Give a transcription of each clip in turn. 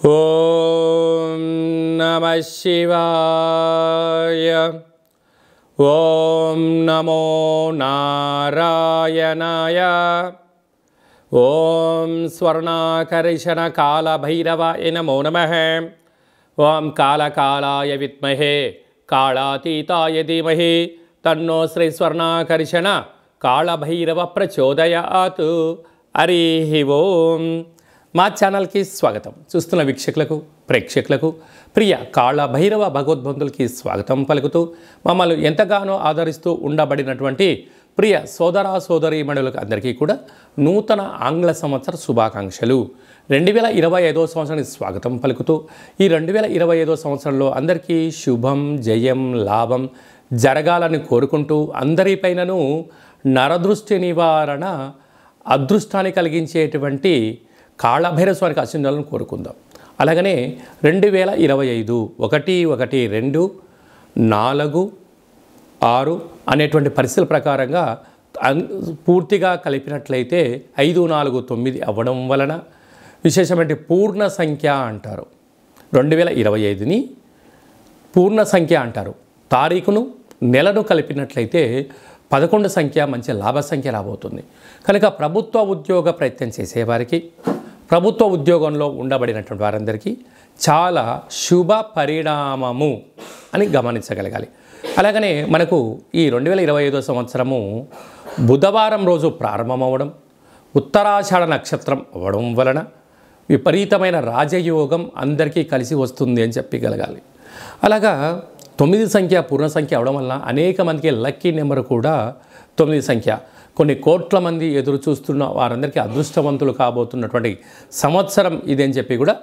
ఓం నమః శివాయ. ఓం నమో నారాయణాయ. ఓం స్వర్ణాకర్షణ కాళభైరవాయ నమో నమః. ఓం కాళకాళాయ విద్మహే కాళాతీతాయ ధీమహి తన్నో శ్రీ స్వర్ణాకర్షణ కాళభైరవ ప్రచోదయాత్. హరి ఓం. మా ఛానల్కి స్వాగతం. చూస్తున్న వీక్షకులకు ప్రేక్షకులకు ప్రియ కాళభైరవ భగవద్బంధులకి స్వాగతం పలుకుతూ మమ్మల్ని ఎంతగానో ఆదరిస్తూ ఉండబడినటువంటి ప్రియ సోదర సోదరీమణులకు అందరికీ కూడా నూతన ఆంగ్ల సంవత్సర శుభాకాంక్షలు. 2025వ సంవత్సరానికి స్వాగతం పలుకుతూ ఈ 2025వ సంవత్సరంలో అందరికీ శుభం జయం లాభం జరగాలని కోరుకుంటూ అందరిపైనను నరదృష్టి నివారణ అదృష్టాన్ని కలిగించేటువంటి కాళభైరవ స్వామికి ఆశీర్వాదాలను కోరుకుందాం. అలాగనే 2025 1-2-4-6 అనేటువంటి పరిస్థితుల ప్రకారంగా పూర్తిగా కలిపినట్లయితే 5-4-9 అవ్వడం వలన విశేషమైన పూర్ణ సంఖ్య అంటారు. 2025ని పూర్ణ సంఖ్య అంటారు. తారీఖును నెలను కలిపినట్లయితే 11 సంఖ్య మంచి లాభ సంఖ్య రాబోతుంది. కనుక ప్రభుత్వ ఉద్యోగ ప్రయత్నం చేసేవారికి ప్రభుత్వ ఉద్యోగంలో ఉండబడినటువంటి వారందరికీ చాలా శుభ పరిణామము అని గమనించగలగాలి. అలాగనే మనకు ఈ 2025వ సంవత్సరము బుధవారం రోజు ప్రారంభమవడం, ఉత్తరాషాఢ నక్షత్రం అవ్వడం వలన విపరీతమైన రాజయోగం అందరికీ కలిసి వస్తుంది అని చెప్పగలగాలి. అలాగా 9 సంఖ్య పూర్ణ సంఖ్య అవడం వలన అనేక మందికి లక్కీ నెంబర్ కూడా 9 సంఖ్య. కొన్ని కోట్ల మంది ఎదురు చూస్తున్న వారందరికీ అదృష్టవంతులు కాబోతున్నటువంటి సంవత్సరం ఇది అని చెప్పి కూడా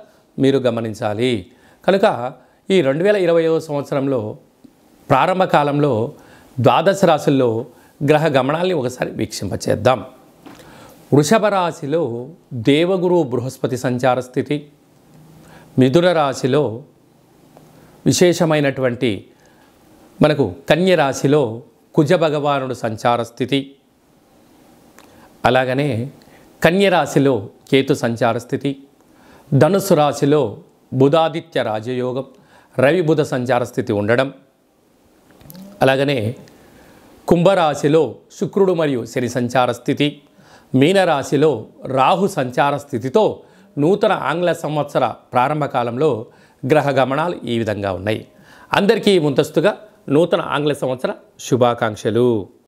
మీరు గమనించాలి. కనుక ఈ 2025వ సంవత్సరంలో ప్రారంభ కాలంలో ద్వాదశ రాశుల్లో గ్రహ గమనాల్ని ఒకసారి వీక్షింపచేద్దాం. వృషభ రాశిలో దేవగురు బృహస్పతి సంచార స్థితి, మిథున రాశిలో విశేషమైనటువంటి మనకు కన్య రాశిలో కుజ భగవానుడు సంచార స్థితి, అలాగనే కన్య రాశిలో కేతు సంచార స్థితి, ధనుసు రాశిలో బుధాదిత్య రాజయోగం రవి బుధ సంచార స్థితి ఉండడం, అలాగనే కుంభరాశిలో శుక్రుడు మరియు శని సంచార స్థితి, మీనరాశిలో రాహు సంచార స్థితితో నూతన ఆంగ్ల సంవత్సర ప్రారంభ కాలంలో గ్రహ గమనాలు ఈ విధంగా ఉన్నాయి. అందరికీ ముందస్తుగా నూతన ఆంగ్ల సంవత్సర శుభాకాంక్షలు.